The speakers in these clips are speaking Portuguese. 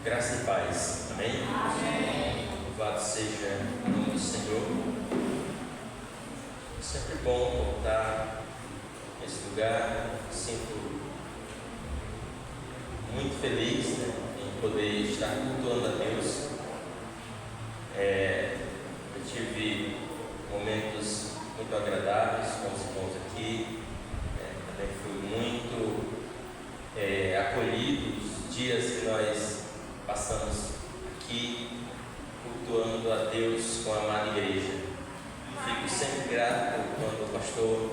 Graça e paz, amém? Amém. Louvado seja o nome do Senhor. É sempre bom voltar nesse lugar. Me sinto muito feliz, em poder estar cultuando a Deus. Eu tive momentos muito agradáveis com os irmãos aqui. Também fui muito acolhido os dias que nós passamos aqui cultuando a Deus com a amada igreja. Fico sempre grato quando o pastor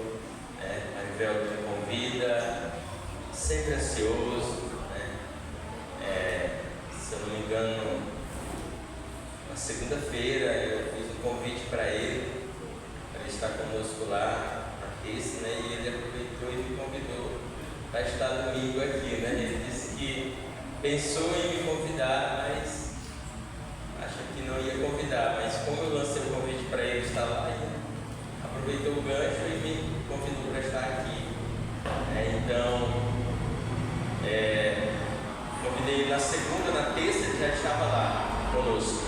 Arivelto me convida, sempre ansioso. Se eu não me engano, na segunda-feira eu fiz um convite para ele estar conosco lá na terça, e ele aproveitou e me convidou para estar domingo aqui. Ele disse que pensou em me convidar, mas acha que não ia convidar, mas como eu lancei o convite para ele estar lá, ele aproveitou o gancho e me convidou para estar aqui. Convidei ele na segunda, na terça ele já estava lá conosco.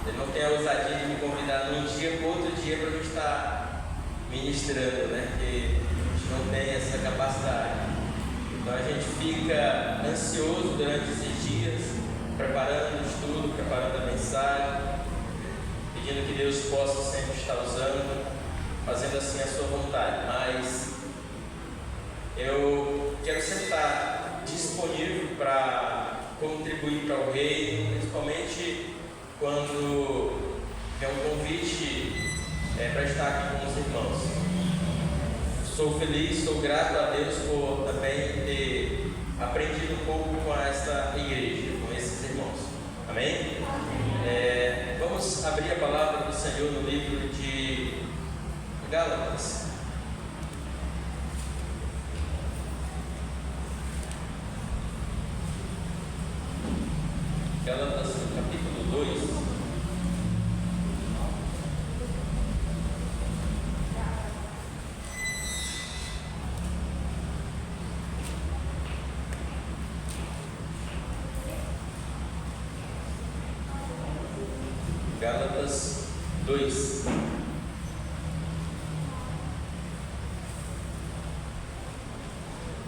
Ele não tem a ousadia de me convidar num dia ou outro dia para eu estar ministrando, porque a gente não tem essa capacidade. Então a gente fica ansioso durante esses dias, preparando o estudo, preparando a mensagem, pedindo que Deus possa sempre estar usando, fazendo assim a sua vontade. Mas eu quero sempre estar disponível para contribuir para o reino, principalmente quando é um convite para estar aqui com os irmãos. Sou feliz, sou grato a Deus por também ter aprendido um pouco com essa igreja, com esses irmãos. Amém? Vamos abrir a palavra do Senhor no livro de Gálatas. Gálatas, capítulo 2. Gálatas 2.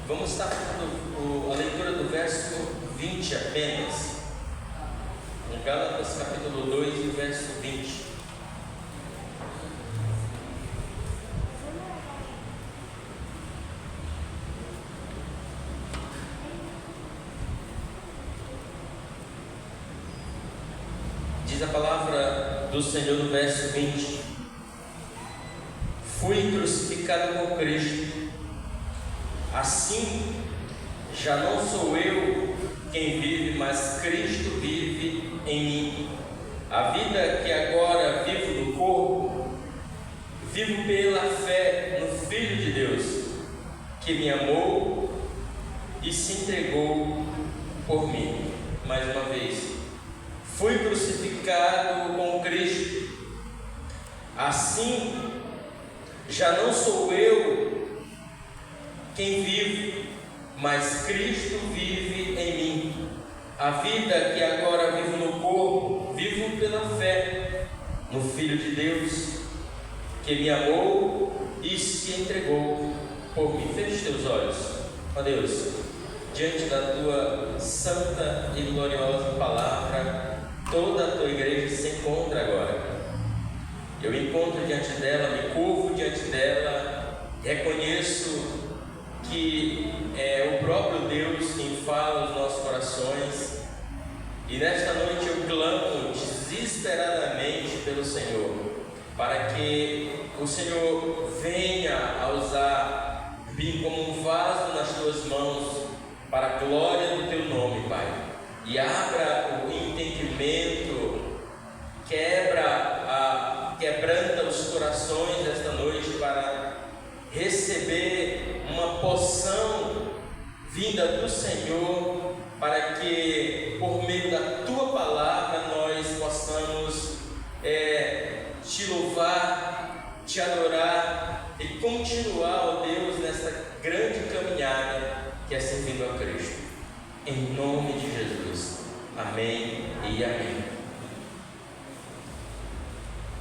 Vamos estar fazendo a leitura do verso 20 apenas. Em Gálatas capítulo 2 e verso 20. Diz a palavra do Senhor no verso 20: Fui crucificado com Cristo, assim já não sou eu quem vive, mas Cristo vive em mim. A vida que agora vivo no corpo, vivo pela fé no Filho de Deus, que me amou e se entregou por mim. Mais uma vez: fui crucificado com Cristo, assim já não sou eu quem vive, mas Cristo vive em mim. A vida que agora vivo no corpo, vivo pela fé no Filho de Deus, que me amou e se entregou por mim. Feche teus olhos, ó Deus, diante da tua santa e gloriosa palavra. Toda a tua igreja se encontra agora. Eu me encontro diante dela, me curvo diante dela, reconheço que é o próprio Deus quem fala aos nossos corações, e nesta noite eu clamo desesperadamente pelo Senhor, para que o Senhor venha a usar mim como um vaso nas tuas mãos, para a glória do teu nome, Pai, e abra o entendimento, quebranta os corações esta noite para receber uma porção vinda do Senhor, para que por meio da tua palavra nós possamos te louvar, te adorar e continuar, ó Deus, nessa grande caminhada que é servindo a Cristo. em nome de Jesus. Amém e amém.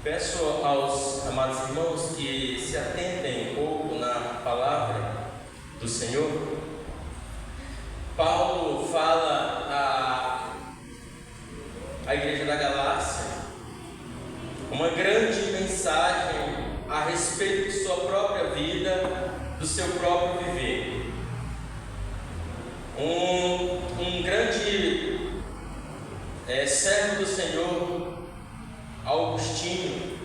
Peço aos amados irmãos que se atentem um pouco na palavra do Senhor. Paulo fala à igreja da Galácia uma grande mensagem a respeito de sua própria vida, do seu próprio viver. Um grande servo do Senhor, Agostinho,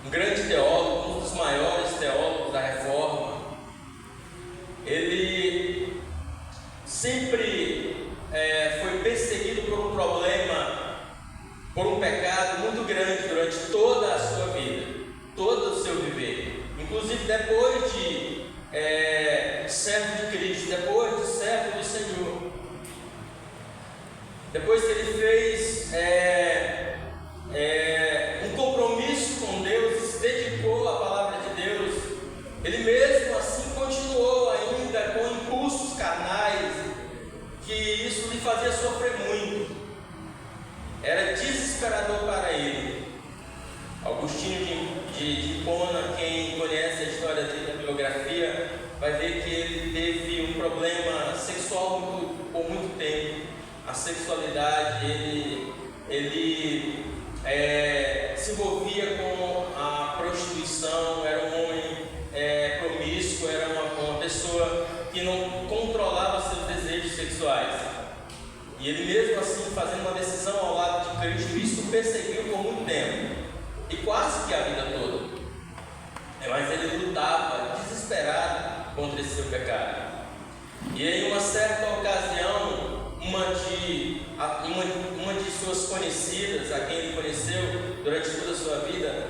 um grande teólogo, um dos maiores teólogos da Reforma, ele sempre foi perseguido por um problema, por um pecado muito grande durante toda a sua vida, todo o seu viver. Inclusive depois de servo de Cristo, depois de servo do Senhor, depois que ele fez um compromisso com Deus, se dedicou à palavra de Deus, ele mesmo assim continuou ainda com impulsos carnais, que isso lhe fazia sofrer muito, era desesperador para ele. Agostinho de Hipona, quem conhece a história dele, a biografia, vai ver que ele teve um problema sexual por muito tempo. A sexualidade, ele se envolvia com a prostituição, era um homem promíscuo, era uma pessoa que não controlava seus desejos sexuais. E ele mesmo assim, fazendo uma decisão ao lado de Cristo, isso o perseguiu por muito tempo, e quase que a vida toda. Mas ele lutava desesperado contra esse seu pecado. E em uma certa ocasião, uma de suas conhecidas, a quem ele conheceu durante toda a sua vida,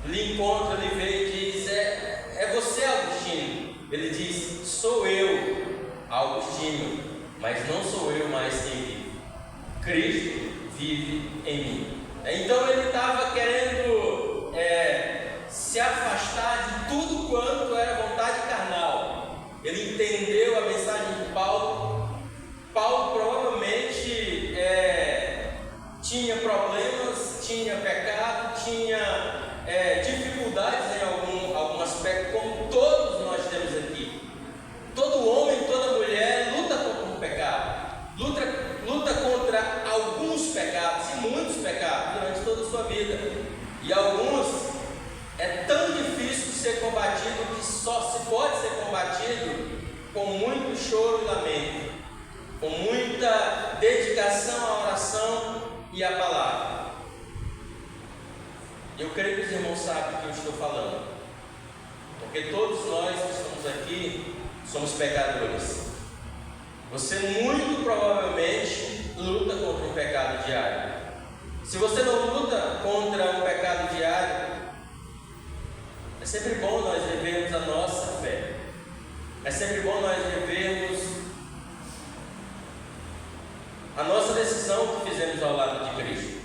lhe encontra, lhe vê e diz: é você, Agostinho? Ele diz: sou eu, Agostinho, mas não sou eu mais quem vive. Cristo vive em mim. Então ele estava querendo se afastar de tudo quanto era vontade carnal. Ele entendeu a mensagem de Paulo. Paulo provavelmente tinha problemas, tinha pecado, tinha dificuldades em algum aspecto, como todos nós temos aqui. Todo homem, toda mulher luta contra um pecado, luta contra alguns pecados e muitos pecados durante toda a sua vida. E alguns é tão difícil de ser combatido que só se pode ser combatido com muito choro e lamento, com muita dedicação à oração e à palavra. Eu creio que os irmãos sabem o que eu estou falando, porque todos nós que estamos aqui somos pecadores. Você muito provavelmente luta contra um pecado diário. Se você não luta contra um pecado diário, é sempre bom nós revermos a nossa fé. É sempre bom nós revermos a nossa decisão que fizemos ao lado de Cristo.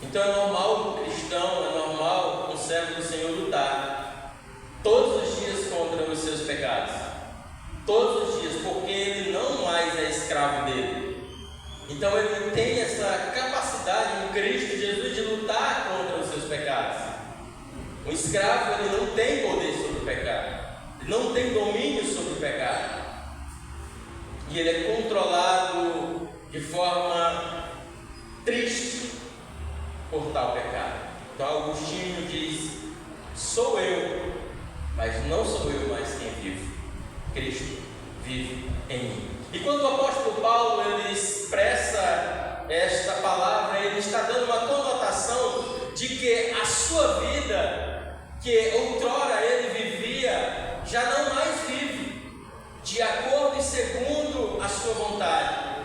Então é normal o cristão, é normal um servo do Senhor lutar todos os dias contra os seus pecados. Todos os dias, porque ele não mais é escravo dele. Então ele tem essa capacidade em Cristo Jesus de lutar contra os seus pecados. O escravo, ele não tem poder sobre o pecado, ele não tem domínio sobre o pecado, e ele é controlado de forma triste por tal pecado. Então Agostinho diz: sou eu, mas não sou eu mais quem vive, Cristo vive em mim. E quando o apóstolo Paulo ele expressa esta palavra, ele está dando uma conotação de que a sua vida, que outrora ele vivia, já não mais vive de acordo e segundo a sua vontade,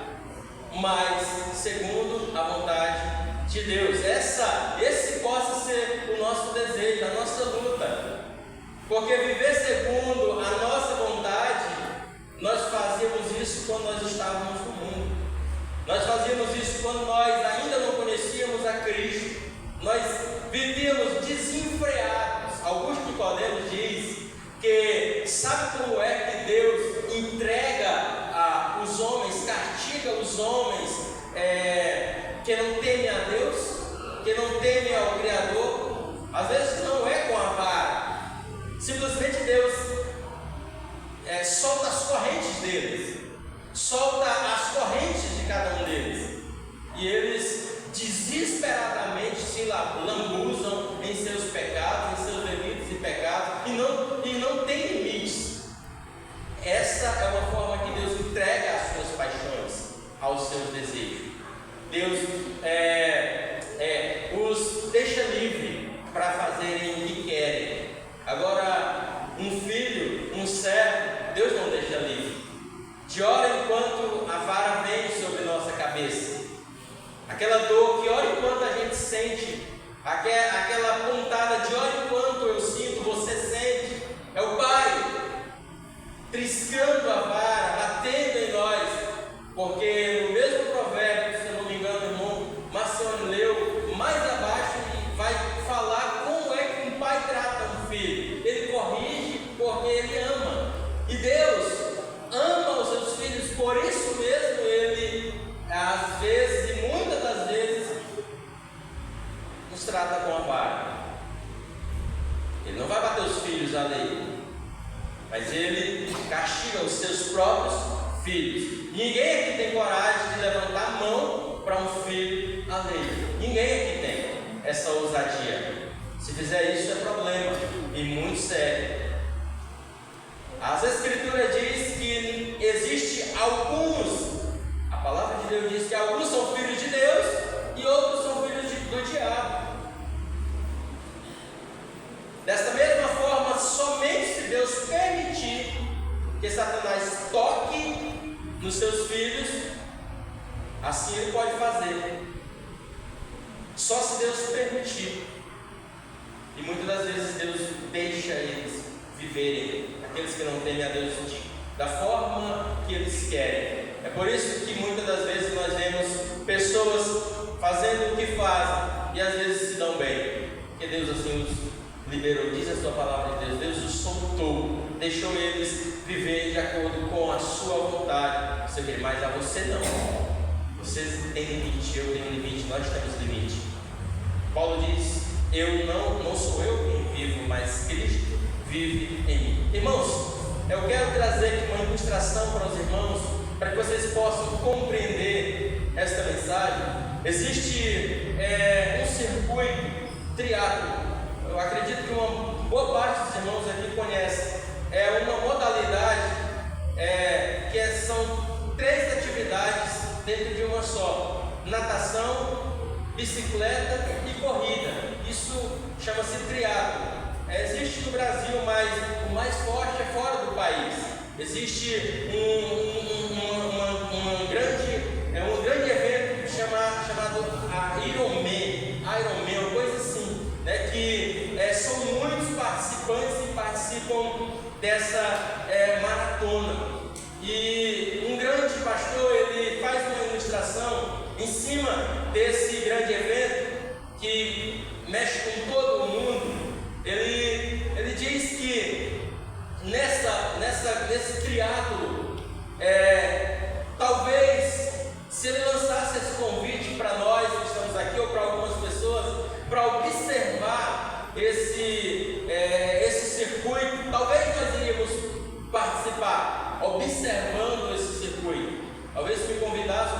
mas segundo a vontade de Deus. Esse possa ser o nosso desejo, a nossa luta, porque viver segundo a nossa vontade, nós fazíamos isso quando nós estávamos no mundo, nós fazíamos isso quando nós ainda não conhecíamos a Cristo, nós vivíamos desenfreados. Augusto Nicodemos diz que sabe como é que Deus entrega os homens lambuzam em seus pecados, em seus delitos e pecados, e não tem limites. Essa é uma forma que Deus entrega as suas paixões, aos seus desejos. Deus os deixa livre para fazerem o que querem. Agora, um filho, um servo, Deus não deixa livre. De hora enquanto a vara vem sobre nossa cabeça, aquela dor, que hora enquanto a gente sente, aquela pontada, de hora enquanto eu sinto, você sente, é o Pai triscando a vara, batendo em nós, porque no mesmo provérbio, se eu não me engano, o irmão Marciano leu mais abaixo e vai falar como é que um pai trata um filho. Ele corrige porque ele ama, e Deus ama os seus filhos, por isso mesmo ele, às vezes, e muitas das vezes, nos trata com a vara. Ele não vai bater os filhos à lei, mas ele castiga os seus próprios filhos. Ninguém aqui tem coragem de levantar a mão para um filho alheio. Ninguém aqui tem essa ousadia. Se fizer isso é problema, e muito sério. As Escrituras diz que existe alguns, a palavra de Deus diz que alguns são filhos de Deus e outros são filhos do diabo. Desta mesma forma, somente se Deus permitir que Satanás toque nos seus filhos, assim ele pode fazer. Só se Deus permitir. E muitas das vezes Deus deixa eles viverem, aqueles que não temem a Deus, da forma que eles querem. É por isso que muitas das vezes nós vemos pessoas fazendo o que fazem e às vezes se dão bem, porque Deus assim os liberou. Diz a sua palavra de Deus, Deus os soltou, deixou eles viver de acordo com a sua vontade. Você vê, mas a você não. Vocês têm limite, eu tenho limite, nós temos limite. Paulo diz, não sou eu quem vivo, mas Cristo vive em mim. Irmãos, eu quero trazer aqui uma ilustração para os irmãos, para que vocês possam compreender esta mensagem. Existe um circuito triatlo. Eu acredito que uma boa parte dos irmãos aqui conhece. É uma modalidade que são 3 atividades dentro de uma só: natação, bicicleta e corrida. Isso chama-se triatlo. Existe no Brasil, mas o mais forte é fora do país. Existe um grande evento chamado Ironman, uma coisa assim, né, que são muitos participantes e participam dessa maratona. E um grande pastor, ele faz uma ilustração em cima desse grande evento que mexe com todo o mundo. Ele diz que nesse triatlo, talvez se ele lançasse esse convite para nós que estamos aqui, ou para algumas pessoas, para observar esse circuito, talvez nós iríamos participar, observando esse circuito. Talvez se me convidasse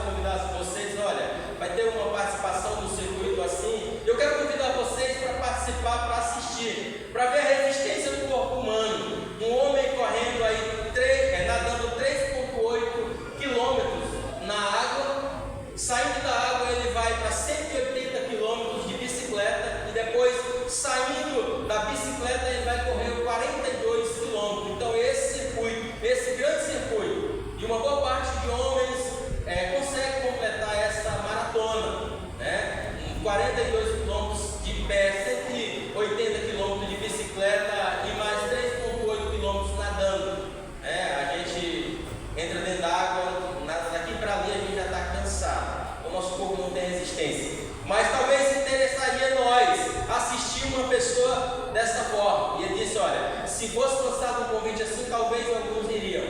vocês, olha, vai ter uma participação no circuito assim, eu quero convidar vocês para participar, para assistir, para ver a resistência do corpo humano. Um homem correndo aí, nadando 3,8 quilômetros na água, saindo da água ele vai para 180 quilômetros de bicicleta, e depois saindo da bicicleta ele vai correr 42 quilômetros. Então esse grande circuito, e uma boa parte de homens consegue completar essa maratona, né? 42 quilômetros de pé, 180 quilômetros de bicicleta e mais 3,8 quilômetros nadando. A gente entra dentro da água, nada daqui para ali, a gente já está cansado, o nosso corpo não tem resistência. Mas talvez interessaria nós assistir uma pessoa dessa forma. E ele disse, olha, se fosse lançado um convite assim, talvez alguns iriam.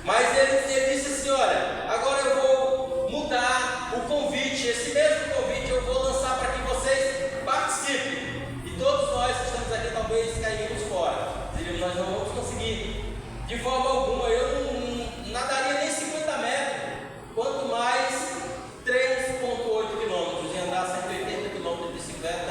Mas ele disse assim, olha, agora eu vou mudar o convite, esse mesmo convite eu vou lançar para que vocês participem. E todos nós que estamos aqui talvez caímos fora. Diríamos, nós não vamos conseguir. De forma alguma, eu não nadaria nem 50 metros, quanto mais 3,8 quilômetros, e andar 180 quilômetros de bicicleta.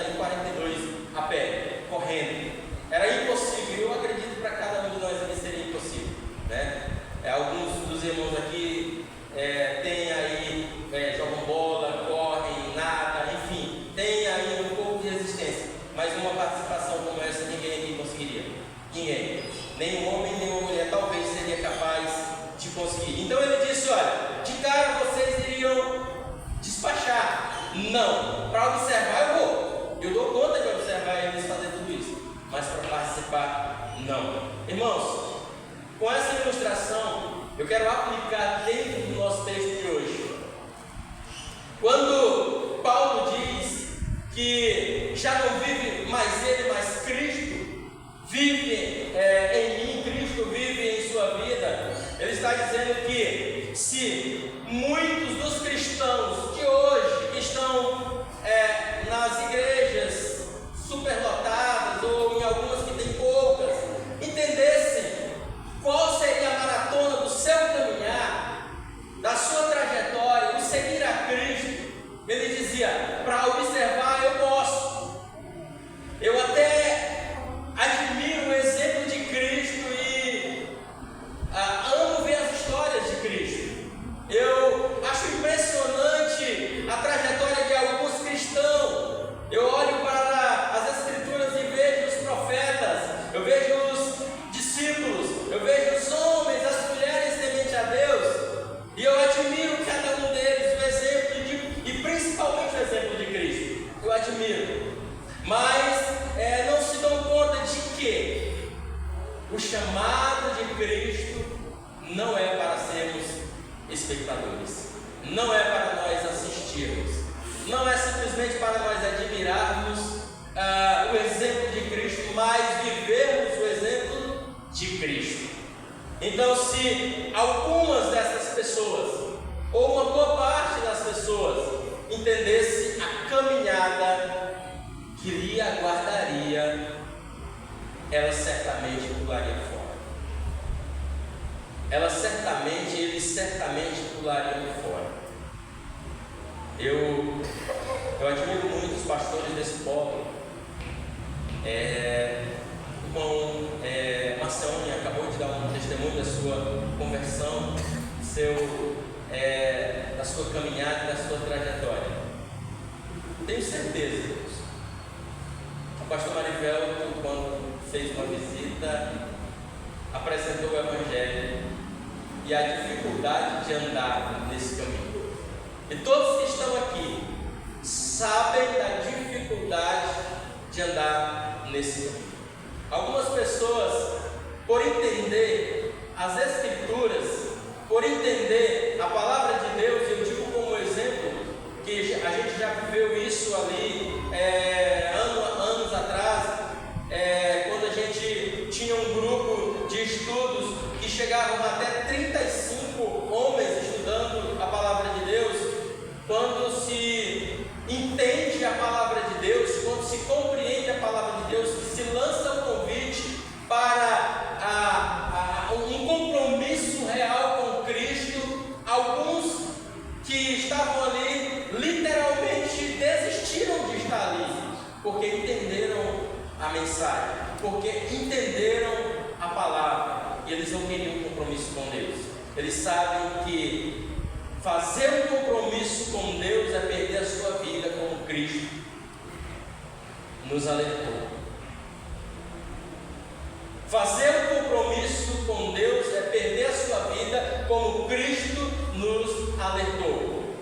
mas uma participação como essa ninguém aqui conseguiria. Ninguém. Nenhum homem, nenhuma mulher talvez seria capaz de conseguir. Então ele disse: olha, de cara vocês iriam despachar. Não. Para observar eu vou. Eu dou conta de observar eles fazer tudo isso. Mas para participar, não. Irmãos, com essa ilustração, eu quero aplicar dentro do nosso texto de hoje. Quando Paulo diz que já não vive mais ele, mas Cristo vive em mim, Cristo vive em sua vida, ele está dizendo que se muitos dos cristãos de hoje que estão nas igrejas superlotadas ou em algumas que tem poucas, entendessem qual seria a maratona do seu caminhar, da sua trajetória, o seguir a Cristo, ele dizia: para observar eu posso. Eu até admiro o exemplo de Cristo e amo ver as histórias de Cristo. Eu acho impressionante a trajetória de alguns cristãos. Eu olho para as Escrituras e vejo os profetas, eu vejo os discípulos, eu vejo os homens, as mulheres tementes a Deus, e eu admiro cada um deles, o exemplo e principalmente o exemplo de Cristo. Eu admiro, mas não se dão conta de que o chamado de Cristo não é para sermos espectadores, não é para nós assistirmos, não é simplesmente para nós admirarmos o exemplo de Cristo, mas vivermos o exemplo de Cristo. Então, se algumas dessas pessoas, ou uma boa parte das pessoas, entendesse a caminhada que lhe aguardaria, elas certamente pulariam fora. Eles certamente pulariam fora. Eu admiro muito os pastores desse povo. O irmão Marcione acabou de dar um testemunho da sua conversão, da sua caminhada, da sua trajetória. Tenho certeza disso. O pastor Marivelto, quando fez uma visita, apresentou o Evangelho e a dificuldade de andar nesse caminho. E todos que estão aqui sabem da dificuldade de andar nesse caminho. Algumas pessoas, por entender as Escrituras, por entender a palavra de Deus, eu digo como exemplo, que a gente já viveu isso ali anos atrás, quando a gente tinha um grupo de estudos que chegavam até 35 homens estudando a palavra de Deus. Quando se entende a palavra de Deus, quando se compreende a palavra de Deus, que se lança um convite para um compromisso real com Cristo, alguns que estavam ali literalmente desistiram de estar ali, porque entenderam a mensagem, porque entenderam a palavra, e eles não queriam um compromisso com Deus. Eles sabem que fazer um compromisso com Deus é perder a sua vida, como Cristo nos alertou. Fazer um compromisso com Deus é perder a sua vida, como Cristo nos alertou.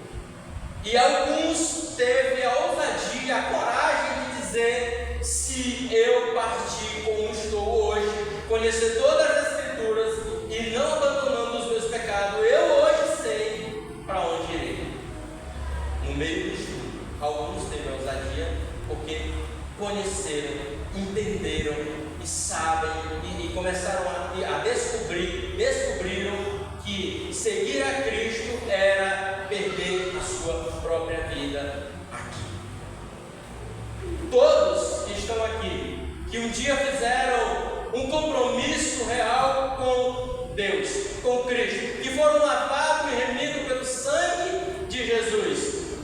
E alguns teve a ousadia, a coragem de dizer: se eu partir como estou hoje, conhecer todas as Escrituras e não abandonando os meus pecados, eu hoje sei para onde irei. No meio do estudo, alguns teve a ousadia porque conheceram, entenderam e sabem e começaram a descobriram que seguir a Cristo era perder a sua própria vida aqui. Todos que estão aqui, que um dia fizeram um compromisso real com Deus, com Cristo, que foram lavados e remidos pelo sangue de Jesus,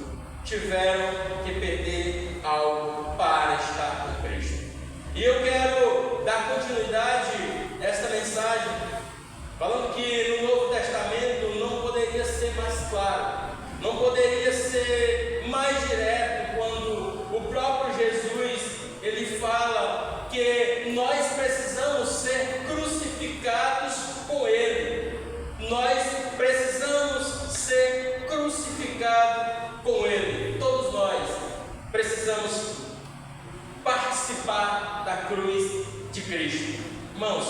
tiveram que perder algo para estar com Cristo. E eu quero dar continuidade a esta mensagem, falando que no Novo Testamento não poderia ser mais claro, não poderia ser mais direto, quando o próprio Jesus, ele participar da cruz de Cristo. Irmãos,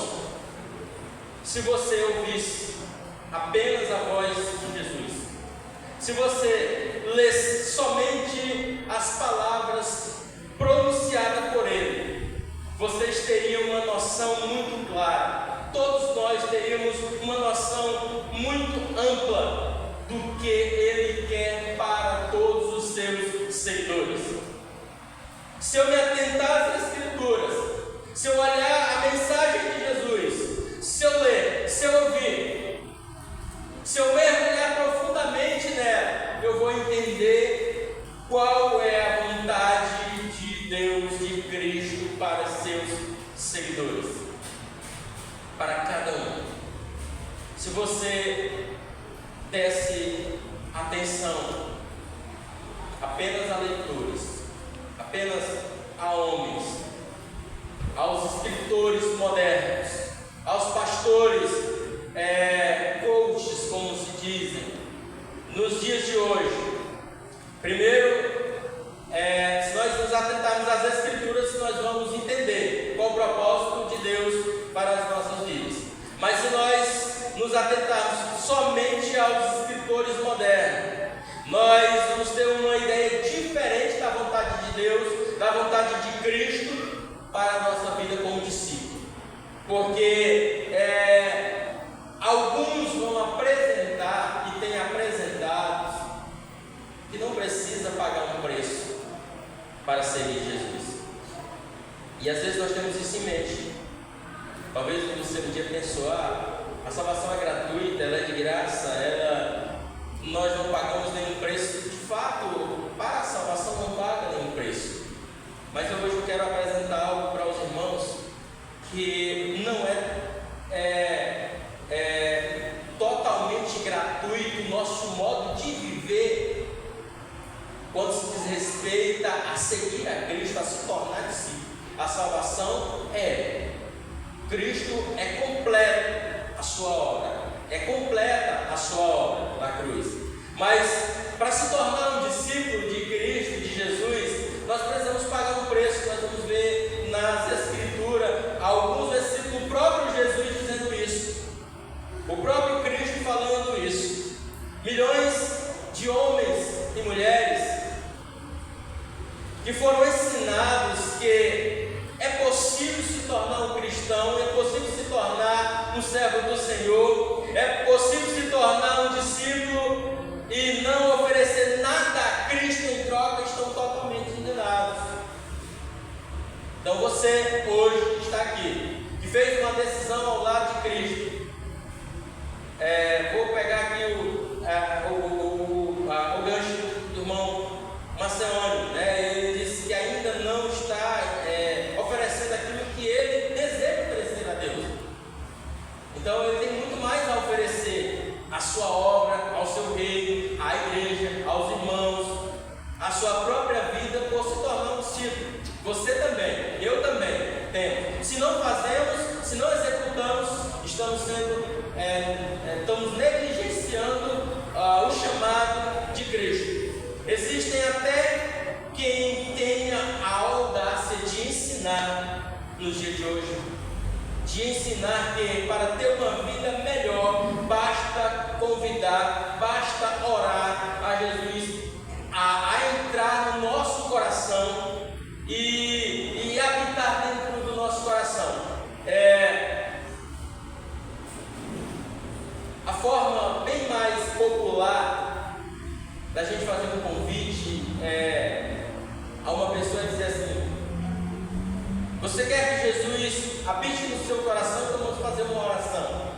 se você ouvisse apenas a voz de Jesus, se você lesse somente as palavras pronunciadas por Ele, vocês teriam uma noção muito clara, todos nós teríamos uma noção muito ampla do que Ele quer para todos os seus seguidores. Se eu me atentar às Escrituras, se eu olhar a mensagem de Jesus, se eu ler, se eu ouvir, se eu mergulhar profundamente nela, eu vou entender qual é a vontade de Deus, de Cristo, para seus seguidores, para cada um. Se você desse atenção apenas a leitores, apenas a homens, aos escritores modernos, aos pastores, coaches, como se dizem, nos dias de hoje. Primeiro, se nós nos atentarmos às Escrituras, nós vamos entender qual o propósito de Deus para as nossas vidas. Mas se nós nos atentarmos somente aos escritores modernos, nós vamos ter uma ideia diferente da vontade de Deus, da vontade de Cristo para a nossa vida como discípulo. Porque alguns vão apresentar e têm apresentado que não precisa pagar um preço para seguir Jesus. E às vezes nós temos isso em mente. Talvez você um dia pensou, a salvação é gratuita, ela é de graça, nós não pagamos nenhum preço. De fato, para a salvação não paga nenhum preço. Mas hoje eu quero apresentar algo para os irmãos que não é totalmente gratuito o nosso modo de viver quando se diz respeito a seguir a Cristo, a se tornar discípulo. A salvação Cristo é completo a sua obra, é completa a sua obra na cruz. Mas para se tornar um discípulo de Cristo, de Jesus, nós precisamos pagar um preço. Nós vamos ver nas Escrituras alguns versículos do próprio Jesus dizendo isso, o próprio Cristo falando isso. Milhões de homens e mulheres que foram ensinados que é possível se tornar um cristão, é possível se tornar um servo do Senhor, é possível se tornar um discípulo e não oferecer nada a Cristo em troca, estão totalmente enganados. Então você hoje está aqui, que fez uma decisão ao lado de Cristo. Vou pegar aqui o gancho do irmão Marcelânio, ele disse que ainda não está oferecendo aquilo que ele deseja oferecer a Deus. Então ele tem muito mais a oferecer: a sua obra, ao seu reino, à igreja, aos irmãos, a sua própria vida, por se tornar um discípulo. Você também, eu também temos. Se não fazemos, se não executamos, estamos negligenciando o chamado de Cristo. Existem até quem tenha a audácia de ensinar nos dias de hoje, de ensinar que para ter uma vida melhor, basta convidar, basta orar a Jesus a entrar no nosso coração e habitar dentro do nosso coração. A forma bem mais popular da gente fazer um convite a uma pessoa dizer assim: você quer que Jesus habite no seu coração? Então vamos fazer uma oração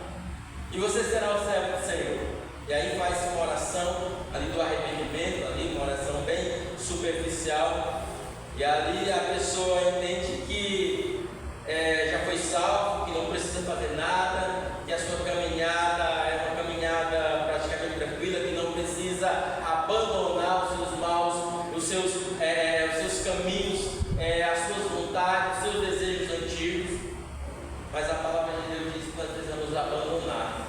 e você será o servo do Senhor. E aí faz uma oração ali do arrependimento, ali uma oração bem superficial, e ali a pessoa entende que já foi salvo, que não precisa fazer nada, que a sua caminhada é uma caminhada praticamente tranquila, que não precisa abandonar os seus maus, os seus caminhos, as suas vontades, os seus desejos antigos. Mas a palavra de Deus diz que nós precisamos abandonar,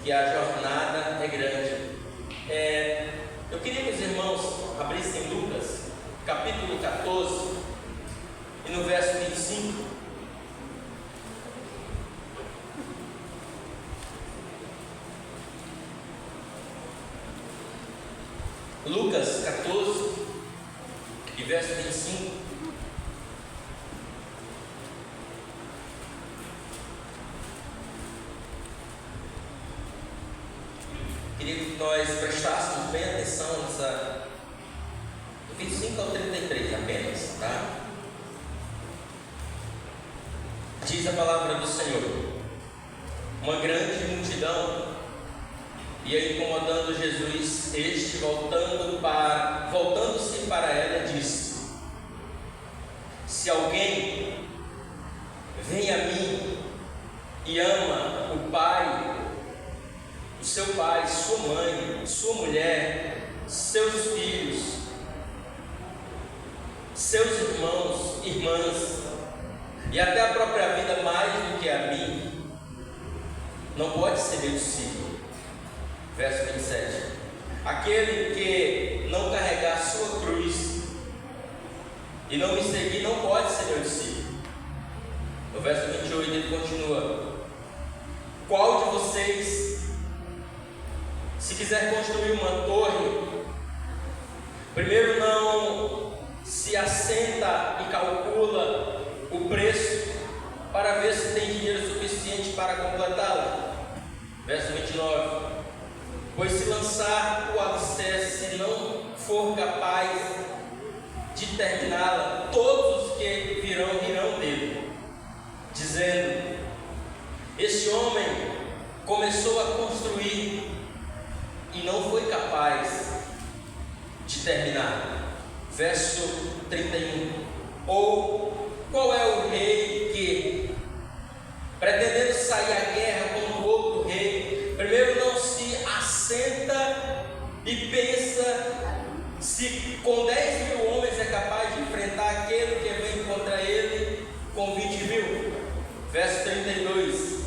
que a jornada é grande. Eu queria que os irmãos abrissem Lucas, capítulo 14. e no verso 25. Lucas 14 e verso 25. Queria que nós prestássemos bem atenção nessa, do 25 ao 33 apenas, tá? Diz a palavra do Senhor: uma grande multidão ia incomodando Jesus. Este, voltando-se para ela, disse: se alguém vem a mim e ama o pai, o seu pai, sua mãe, sua mulher, seus filhos, seus irmãos, irmãs, e até a própria vida mais do que a mim, não pode ser meu discípulo. Verso 27. Aquele que não carregar sua cruz e não me seguir não pode ser meu discípulo. No verso 28 ele continua: qual de vocês, se quiser construir uma torre, primeiro não se assenta e calcula o preço para ver se tem dinheiro suficiente para completá-la? Verso 29. Pois se lançar o alicerce e não for capaz de terminá-la, todos os que virão dele, dizendo: este homem começou a construir e não foi capaz de terminar. Verso 31. Ou qual é o rei que, pretendendo sair à guerra como outro rei, primeiro não se assenta e pensa se com 10 mil homens é capaz de enfrentar aquele que vem contra ele com 20 mil? Verso 32.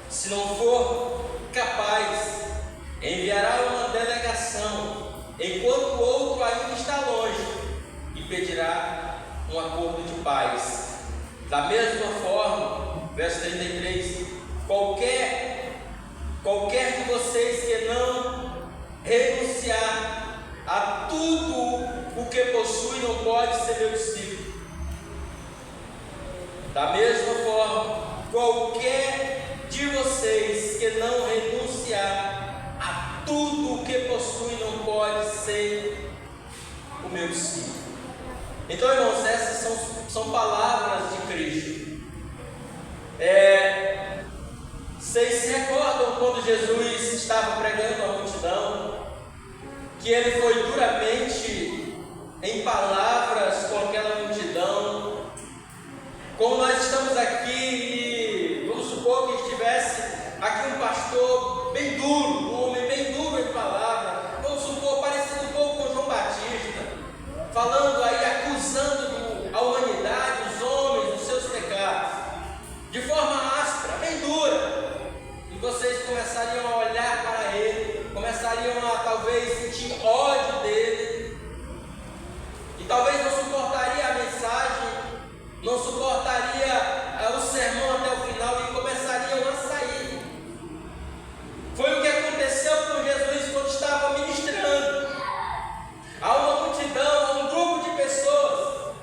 Se não for capaz, enviará uma delegação, enquanto o outro ainda está longe, e pedirá um acordo de paz. Da mesma forma, verso 33, qualquer de vocês que não renunciar a tudo o que possui não pode ser meu discípulo. Da mesma forma, qualquer de vocês que não renunciar a tudo o que possui não pode ser o meu discípulo. Então, irmãos, essas são palavras de Cristo. Vocês se recordam quando Jesus estava pregando à multidão, que ele foi duramente em palavras com aquela multidão? Como nós estamos aqui e vamos supor que estivesse aqui um pastor bem duro, um homem bem duro em palavra, vamos supor, parecido um pouco com João Batista, falando aí, acusando a humanidade, os homens, dos seus pecados, de forma áspera, bem dura. E vocês começariam a olhar para ele, começariam a talvez sentir ódio dele, e talvez não suportaria a mensagem, não suportaria o sermão até o final e começariam a sair. Foi o que aconteceu com Jesus quando estava ministrando a uma multidão, a um grupo de pessoas,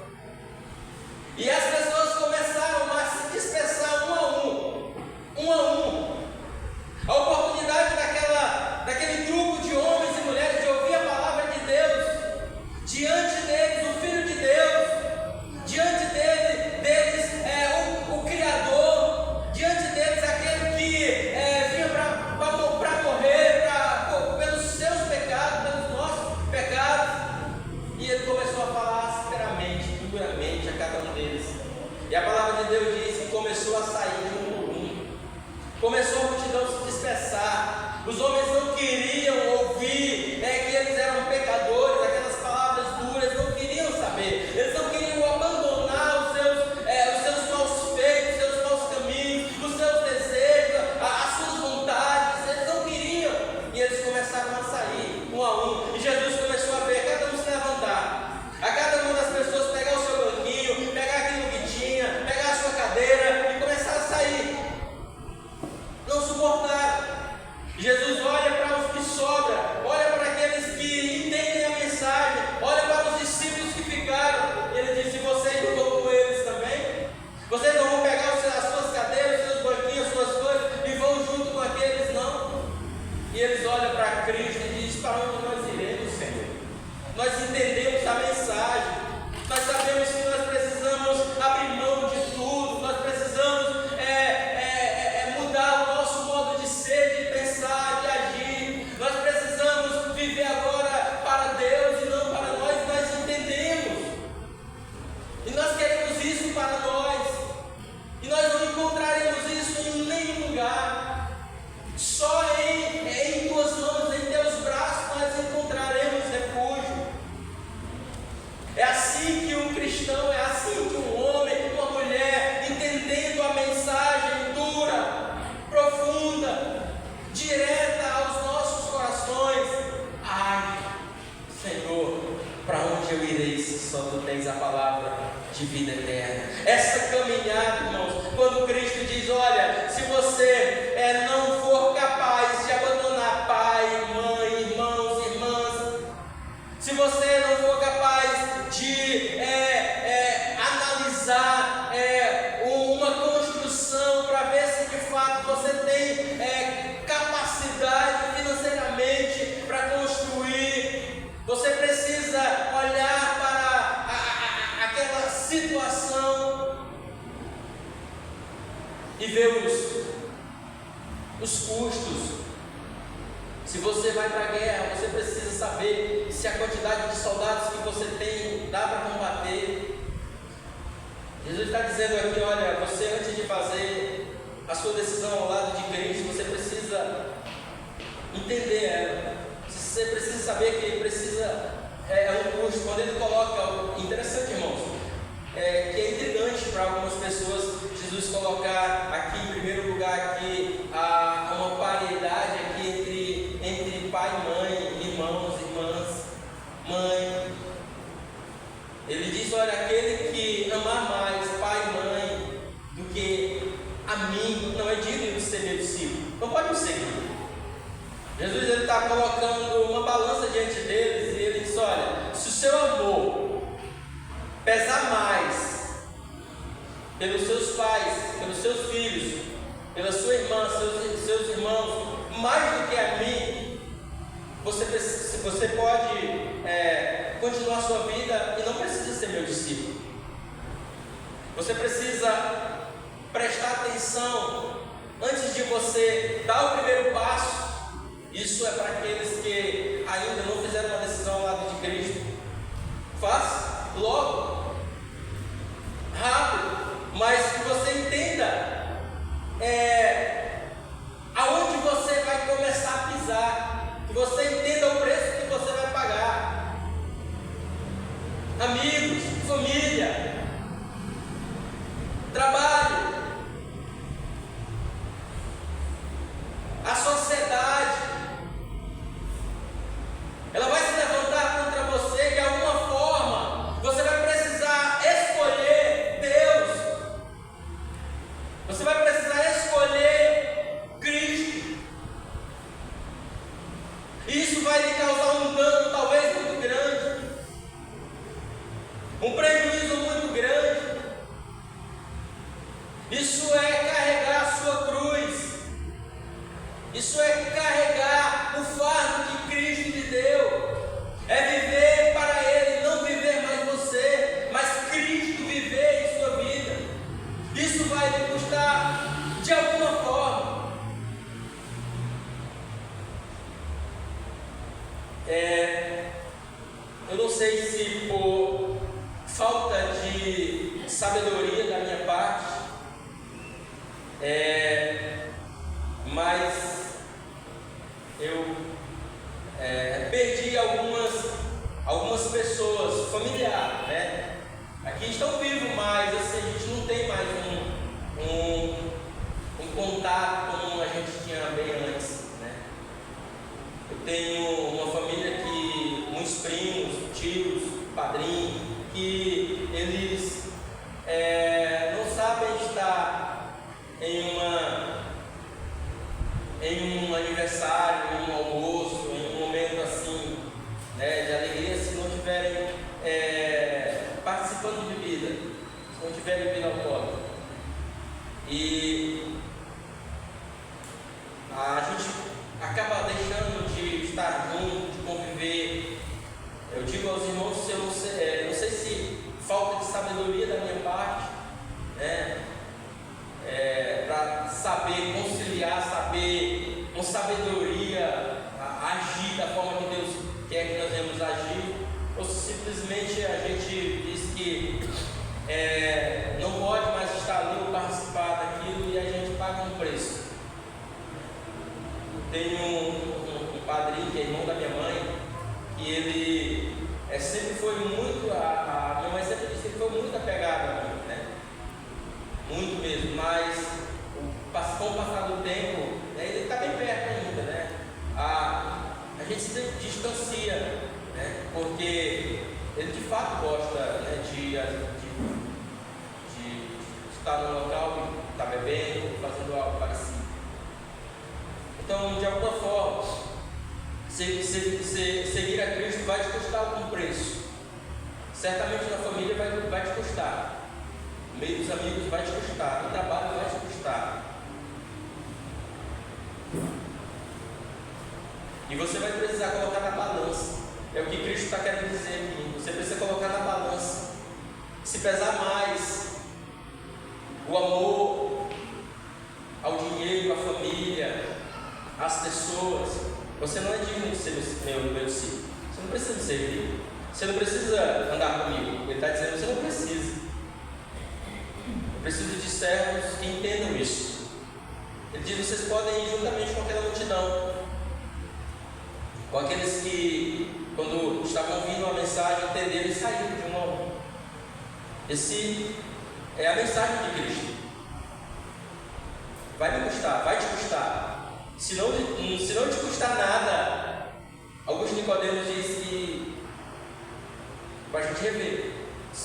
e as pessoas começaram a se dispersar um a um. A oportunidade daquele grupo de homens e mulheres de ouvir a palavra de Deus, diante deles o Filho de Deus, diante deles o Criador, diante deles aquele que vinha para morrer pelos seus pecados, pelos nossos pecados. E ele começou a falar asperamente, duramente a cada um deles. E a palavra de Deus diz que começou a sair de um por um. Começou a multidão a se dispersar. Os homens não queriam ouvir que eles eram pecadores, aquelas palavras duras, não queriam saber. Eles não queriam abandonar os seus maus feitos, os seus maus caminhos, os seus desejos, as suas vontades. Eles não queriam. E eles começaram a sair um a um. E Jesus começou a ver cada um se levantar, a cada uma das pessoas pegar o seu banquinho, pegar para nós. E nós não encontraremos isso em nenhum lugar. Só em tuas mãos, em teus braços, nós encontraremos refúgio. É assim que um cristão, é assim que um homem, uma mulher, entendendo a mensagem dura, profunda, direta aos nossos corações, ai, Senhor, para onde eu irei se só tu tens a palavra de vida eterna? Essa caminhada, irmãos, quando Cristo diz: olha, se você não for capaz de abandonar pai, mãe, irmãos, irmãs, se você não for capaz de analisar uma construção para ver se de fato você tem capacidade financeiramente para construir, você precisa olhar para aquela situação e ver os custos. Se você vai para a guerra, você precisa saber se a quantidade de soldados que você tem dá para combater. Jesus está dizendo aqui: olha, você, antes de fazer a sua decisão ao lado de Cristo, você precisa entender ela. Você precisa saber que precisa, um custo. Quando ele coloca, interessante, irmãos, que é intrigante para algumas pessoas, Jesus colocar aqui em primeiro lugar aqui uma paridade aqui entre pai e mãe, irmãos, irmãs, mãe. Ele diz: olha, aquele que amar mais pai e mãe do que a mim não é digno de ser meu discípulo. Não pode me seguir. Jesus está colocando uma balança diante deles e ele diz: olha, se o seu amor pesar mais pelos seus pais, pelos seus filhos, pela sua irmã, seus irmãos, mais do que a mim, você pode continuar a sua vida e não precisa ser meu discípulo. Você precisa prestar atenção antes de você dar o primeiro passo. Isso é para aqueles que ainda não fizeram uma decisão ao lado de Cristo. Faça logo, rápido, mas que você entenda aonde você vai começar a pisar, que você entenda o preço que você vai pagar. Amigos, família, trabalho, a sociedade, ela vai se levantar contra você de alguma forma. Você vai precisar escolher Deus. Você vai precisar escolher Cristo. Isso vai lhe causar um dano talvez muito grande, um prejuízo muito grande. Isso é carregar a sua cruz. Isso é carregar o fardo que Cristo lhe deu. É viver para Ele, não viver mais você, mas Cristo viver em sua vida. Isso vai lhe custar de alguma forma. Eu não sei se por falta de sabedoria da minha parte, mas eu perdi algumas pessoas, familiares, né? Aqui estão vivos, mas assim, a gente não tem mais um contato como a gente tinha bem antes, né? Eu tenho uma família que, muitos primos, tios, padrinhos, que eles não sabem estar em um aniversário, em um almoço, em um momento assim, né, de alegria, se não estiverem participando de bebida, se não tiverem bebida alcoólica. E a gente acaba deixando de estar junto, de conviver. Eu digo aos irmãos, eu não sei se falta de sabedoria da minha parte, né? Para saber conciliar, saber com sabedoria agir da forma que Deus quer que nós devemos agir, ou simplesmente a gente diz que não tenho um padrinho que é irmão da minha mãe, e ele sempre foi muito, a minha mãe sempre disse que ele foi muito apegado a mim, né? Muito mesmo, mas com o passar do tempo, né, ele está bem perto ainda, né? A gente se distancia, né? Porque ele de fato gosta, né, de estar no local e estar bebendo, fazendo algo parecido. Então, de alguma forma, seguir a Cristo vai te custar algum preço. Certamente na família vai te custar. No meio dos amigos vai te custar. No trabalho vai te custar. E você vai precisar colocar na balança. É o que Cristo está querendo dizer aqui. Você precisa colocar na balança. Se pesar mais o amor ao dinheiro, à família, às pessoas, você não é digno de ser meu discípulo. Você não precisa me servir. Você não precisa andar comigo. Ele está dizendo, você não precisa. Eu preciso de servos que entendam isso. Ele diz, vocês podem ir juntamente com aquela multidão, com aqueles que, quando estavam ouvindo a mensagem, entenderam e saíram de um a um. Esse é a mensagem de Cristo. Vai me custar, vai te custar. Se não te custar nada, Augusto Nicodemos diz que para a gente rever.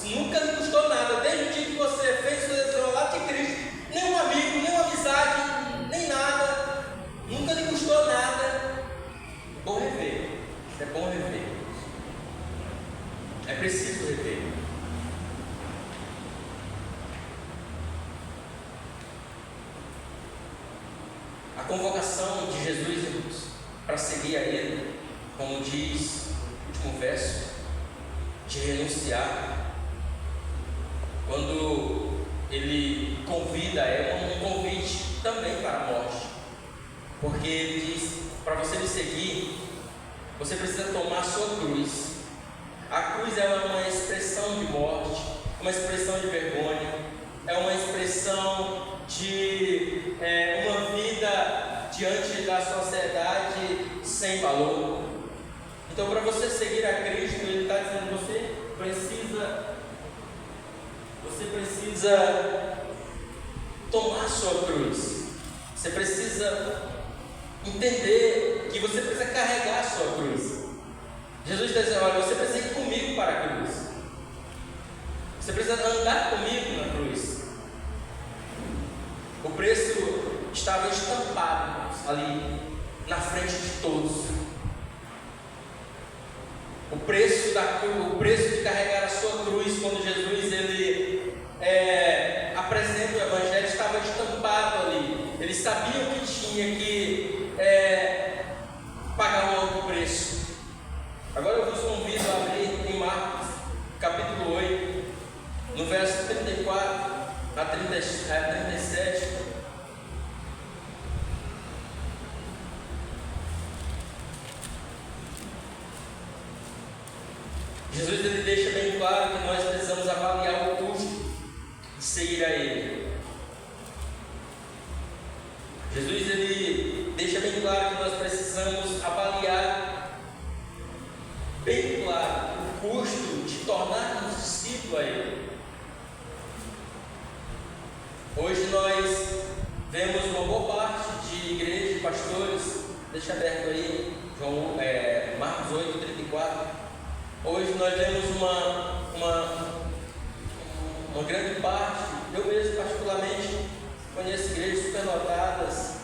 Nunca me custou nada, desde o dia que você fez sua decisão ao lado de Cristo, nem um amigo, nem uma amizade, nem nada, nunca lhe custou nada. É bom rever, é bom rever, é preciso rever. A convocação de Jesus para seguir a Ele, como diz o último verso, de renunciar, quando Ele convida, é um convite também para a morte, porque Ele diz, para você me seguir, você precisa tomar a sua cruz. A cruz é uma expressão de morte, uma expressão de vergonha, é uma expressão de uma vida diante da sociedade sem valor. Então, para você seguir a Cristo, Ele está dizendo, você precisa tomar a sua cruz. Você precisa entender que você precisa carregar a sua cruz. Jesus está dizendo, olha, você precisa ir comigo para a cruz. Você precisa andar comigo na cruz. O preço estava estampado ali na frente de todos. O preço de carregar a sua cruz, quando Jesus ele apresenta o Evangelho, estava estampado ali. Eles sabiam que tinha que pagar um alto preço. Agora eu vos convido a abrir em Marcos, capítulo 8, no verso 34 a 37. Jesus ele deixa bem claro que nós precisamos avaliar o custo de seguir a Ele. Jesus ele deixa bem claro que nós precisamos avaliar bem claro o custo de tornar-nos discípulos a Ele. Hoje nós vemos uma boa parte de igrejas, de pastores, deixa aberto aí, Marcos 8, 34. Hoje nós vemos uma grande parte, eu mesmo particularmente conheço igrejas superlotadas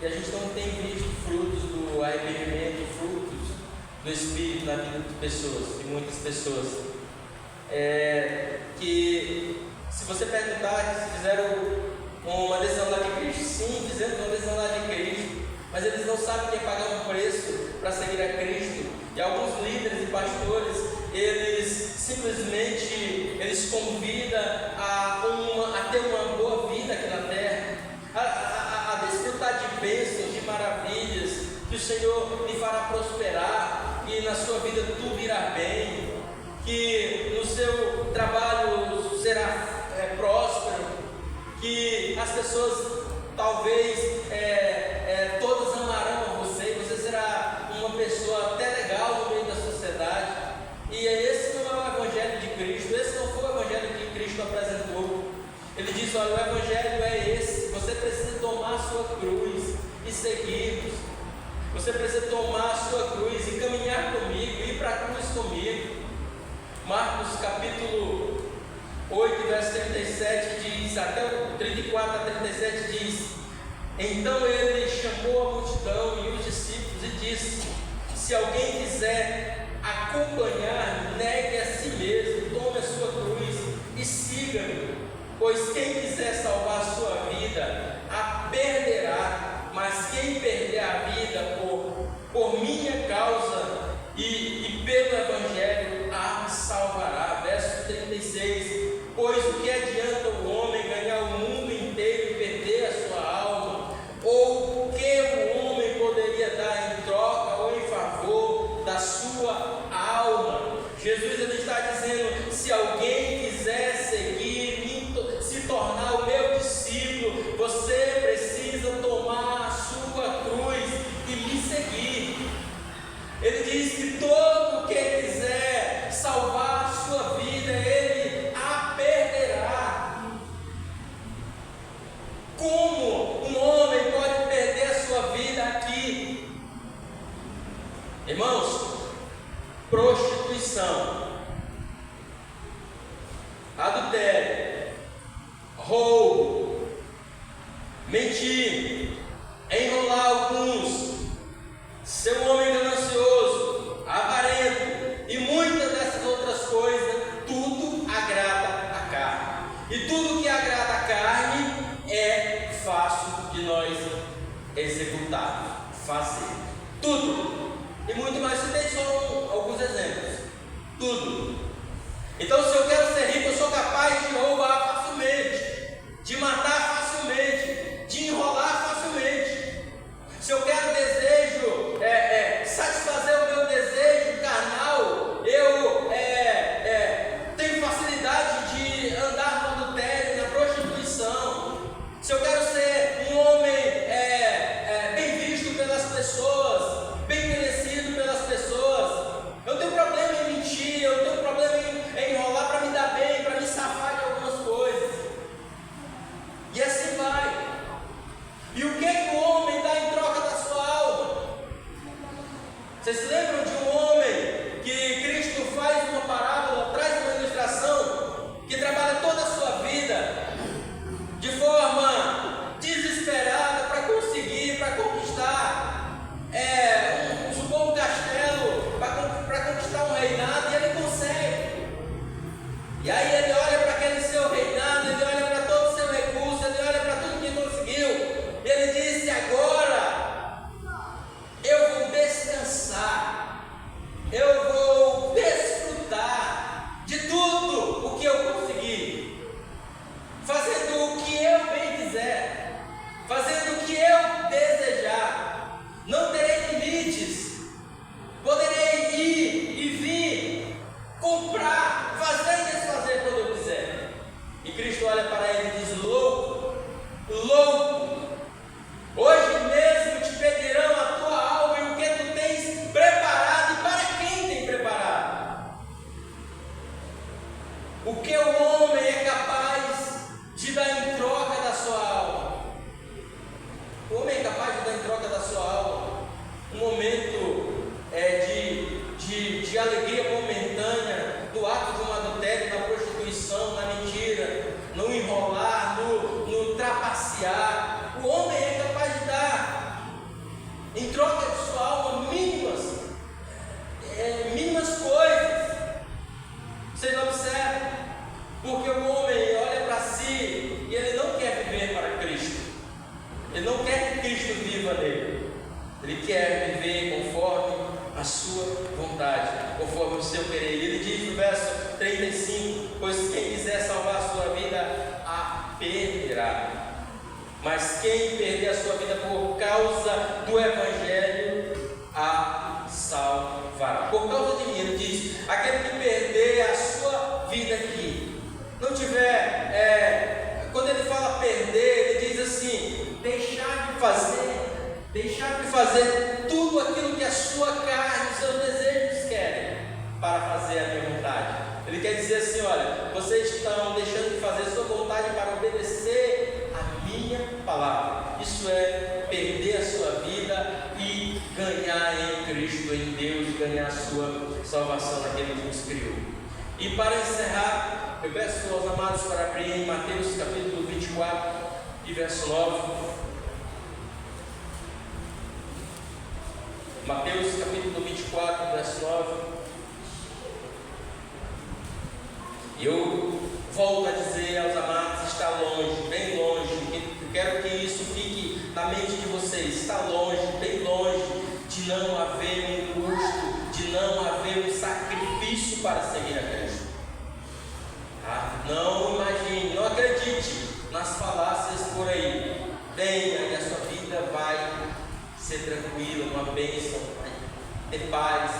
e a gente não tem visto frutos do arrependimento, frutos do Espírito na vida de pessoas, de muitas pessoas. Que se você perguntar se fizeram uma decisão lá de Cristo, sim, fizemos uma decisão lá de Cristo, mas eles não sabem que pagar um preço para seguir a Cristo. E alguns líderes e pastores, eles simplesmente convidam a ter uma boa vida aqui na terra, a desfrutar de bênçãos, de maravilhas, que o Senhor lhe fará prosperar, que na sua vida tudo irá bem, que no seu trabalho será próspero, que as pessoas talvez todas amarão a você. Cristo apresentou. Ele diz: olha, o Evangelho é esse, você precisa tomar a sua cruz e seguir-nos. Você precisa tomar a sua cruz e caminhar comigo, ir para a cruz comigo. Marcos capítulo 8, verso 37 diz, até o 34 a 37 diz: então ele chamou a multidão e os discípulos e disse: se alguém quiser acompanhar, negue a si mesmo, tome a sua cruz e siga-me. Pois quem quiser salvar a sua vida, a perderá, mas quem perder a vida por minha causa e pelo Evangelho, a salvará. Verso 36: pois o que adianta o homem ganhar o mundo inteiro e perder a sua alma? Ou o que o homem poderia dar em troca ou em favor da sua alma? Jesus ele está dizendo: se alguém quiser seguir, se tornar o meu discípulo, você precisa tomar a sua cruz e me seguir. Ele diz que todo que quiser salvar a sua vida, ele a perderá. Como um homem pode perder a sua vida aqui? Irmãos, prostituição, adultério, roubo, mentir, enrolar alguns, ser um homem ganancioso, avarento e muitas dessas outras coisas, tudo agrada a carne. E tudo que agrada a carne é fácil de nós executar, fazer. Tudo. E muito mais. Citei só alguns exemplos. Tudo. Então, se eu quero ser rico, eu sou capaz de roubar facilmente, de matar facilmente, de enrolar facilmente. Se eu quero desejo, satisfazer o meu desejo carnal, eu tenho facilidade de andar no adultério, na prostituição. Se eu quero ser um homem bem visto pelas pessoas, bem conhecido pelas pessoas, eu tenho problema em mentir, eu tenho problema em enrolar para me dar bem, para me safar de algumas coisas. E assim vai. E o que o homem dá em troca da sua alma? Vocês se lembram de um homem que Cristo faz uma parábola, traz uma ilustração, que trabalha toda a sua vida de forma desesperada para conseguir, para conquistar um castelo, para conquistar um reinado, e ele consegue. E aí ele olha para aquele seu reinado, ele olha para todo o seu recurso, ele olha para tudo que conseguiu. Ele disse: agora eu vou descansar, eu vou desfrutar de tudo o que eu consegui, fazendo o que eu bem quiser, fazendo o que eu desejar. Não terei limites, poderei ir e vir, comprar, fazer e desfazer quando eu quiser. E Cristo olha para ele e diz: louco, louco, hoje mesmo te pedirão a tua alma e o que tu tens preparado, e para quem tem preparado. O que o homem é capaz de dar em troca da sua alma? O homem é capaz de dar em troca da sua alma um momento de alegria momentânea, do ato de um adultério, na prostituição, na mentira, no enrolar, no trapacear. O homem é capaz de dar em troca de sua alma mínimas coisas. Vocês observam? Porque o homem olha para si e ele não quer viver para Cristo. Ele não quer que Cristo viva nele. Ele quer viver conforme a sua vontade, conforme o seu querer. E ele diz no verso 35: pois quem quiser salvar a sua vida, a perderá. Mas quem perder a sua vida por causa do Evangelho, a salvará. Por causa de mim, ele diz: aquele que perder a sua vida aqui, não tiver, quando ele fala perder, ele diz assim: deixar de fazer tudo aquilo que a sua carne, os seus desejos querem, para fazer a minha vontade. Ele quer dizer assim: olha, vocês estão deixando para obedecer a minha palavra. Isso é perder a sua vida e ganhar em Cristo, em Deus, ganhar a sua salvação naquele que nos criou. E para encerrar, eu peço aos amados para abrir em Mateus capítulo 24 e verso 9. Mateus capítulo 24, verso 9. E eu volto a dizer aos amados, está longe, bem longe. Eu quero que isso fique na mente de vocês. Está longe, bem longe de não haver um custo, de não haver um sacrifício para seguir a Cristo. Não imagine, não acredite nas falácias por aí. Venha e a sua vida vai ser tranquila, uma bênção, vai ter paz.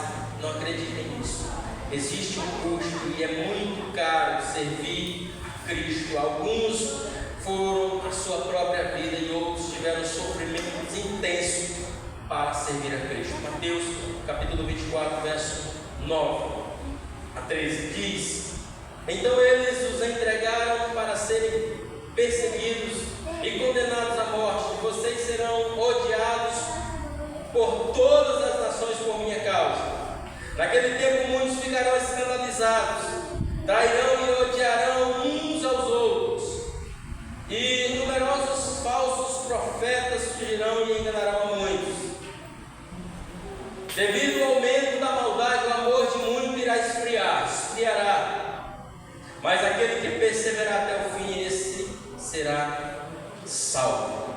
Não acreditem nisso. Existe um custo e é muito caro servir a Cristo. Alguns foram a sua própria vida e outros tiveram sofrimentos intensos para servir a Cristo. Mateus capítulo 24, verso 9 a 13 diz: então eles os entregaram para serem perseguidos e condenados à morte. Vocês serão odiados por todas as nações por minha causa. Naquele tempo muitos ficarão escandalizados, trairão e odiarão uns aos outros, e numerosos falsos profetas surgirão e enganarão a muitos. Devido ao aumento da maldade, o amor de muitos irá esfriará, mas aquele que perseverar até o fim, esse será salvo.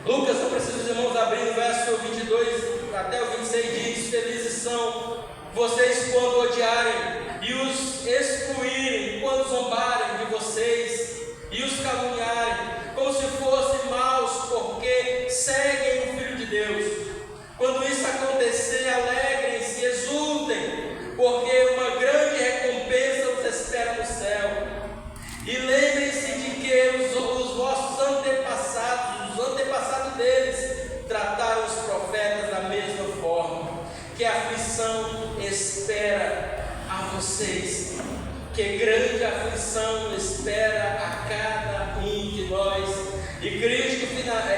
Lucas, eu preciso os irmãos abrir no verso 22 até o 26, diz: felizes são vocês quando odiarem e os excluírem, quando zombarem de vocês e os caluniarem, como se fossem maus, porque seguem o Filho de Deus. Quando isso acontecer, alegrem-se, exultem, porque uma grande recompensa os espera no céu. E lembrem-se de que os vossos antepassados, os antepassados deles, trataram os profetas da mesma forma. Que a aflição espera a vocês, que grande aflição espera a cada um de nós. E Cristo,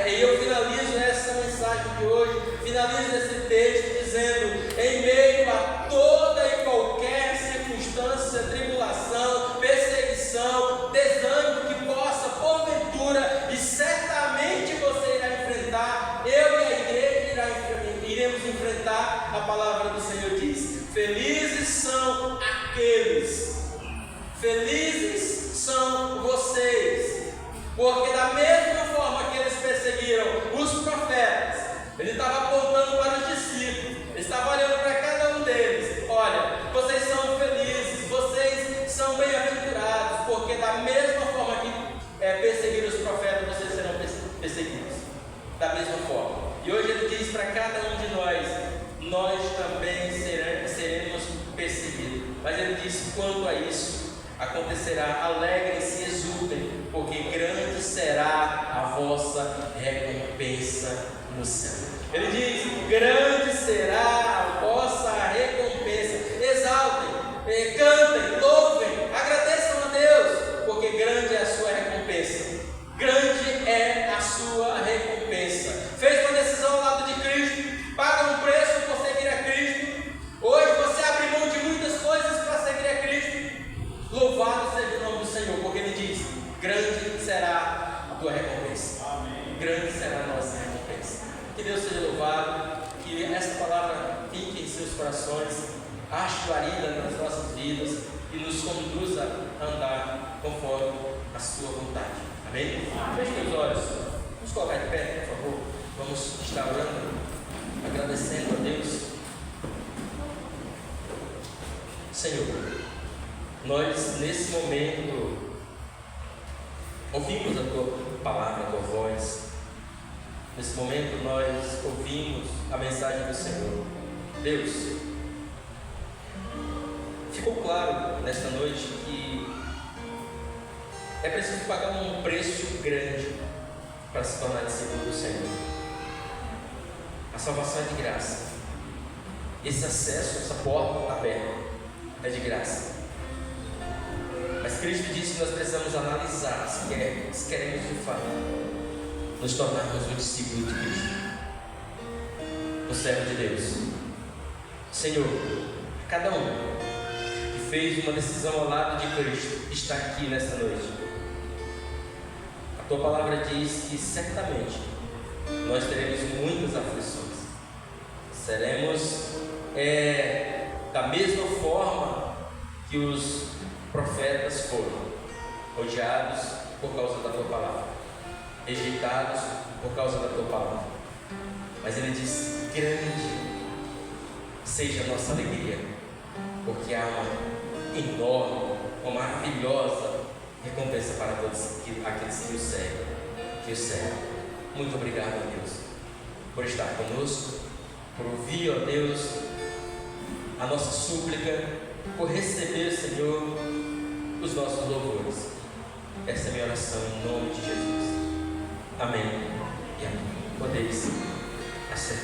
eu finalizo essa mensagem de hoje, finalizo esse texto dizendo: em meio a toda e qualquer circunstância, tribulação, perseguição, desânimo que possa porventura, e certamente você irá enfrentar, eu e a igreja iremos enfrentar. A palavra do Senhor diz: felizes são aqueles, felizes são vocês, porque da mesma forma que eles perseguiram os profetas, ele estava apontando para os discípulos, ele estava olhando para cada um deles: olha, vocês são felizes, vocês são bem-aventurados, porque da mesma forma que perseguiram os profetas, vocês serão perseguidos, da mesma forma. E hoje ele diz para cada um de nós também seremos perseguidos. Mas ele diz: quanto a isso acontecerá, alegrem-se e exultem, porque grande será a vossa recompensa no céu. Ele diz: grande será a vossa recompensa. Exaltem, cantem, louvem, agradeçam a Deus, porque grande é a sua recompensa. Grande é a sua recompensa. Fez uma decisão ao lado de Cristo, paga um preço por seguir a Cristo. Hoje você abre mão de muitas coisas para seguir a Cristo. Louvado seja o nome do Senhor, porque Ele diz: grande será a tua recompensa. Amém. Grande será a nossa recompensa. Que Deus seja louvado, que esta palavra fique em seus corações, ache guarida nas nossas vidas e nos conduza a andar conforme a sua vontade. Amém? Feche meus olhos. Vamos colocar de pé, por favor. Vamos estar orando, agradecendo a Deus. Senhor, nós nesse momento ouvimos a tua palavra, a tua voz. Nesse momento nós ouvimos a mensagem do Senhor. Deus, ficou claro nesta noite que é preciso pagar um preço grande para se tornar discípulo do Senhor. A salvação é de graça. Esse acesso, essa porta aberta é de graça. Mas Cristo disse que nós precisamos analisar se queremos de fato nos tornarmos um discípulo de Cristo, um servo de Deus. Senhor, cada um que fez uma decisão ao lado de Cristo está aqui nesta noite. A tua palavra diz que certamente nós teremos muitas aflições. Seremos da mesma forma que os profetas foram odiados por causa da tua palavra, rejeitados por causa da tua palavra. Mas ele diz: grande seja a nossa alegria, porque há uma enorme, uma maravilhosa recompensa para todos aqueles que o servem. Muito obrigado, ó Deus, por estar conosco, por ouvir, ó Deus, a nossa súplica, por receber, Senhor, os nossos louvores. Essa é a minha oração em nome de Jesus. Amém e amém. Podeis acertar.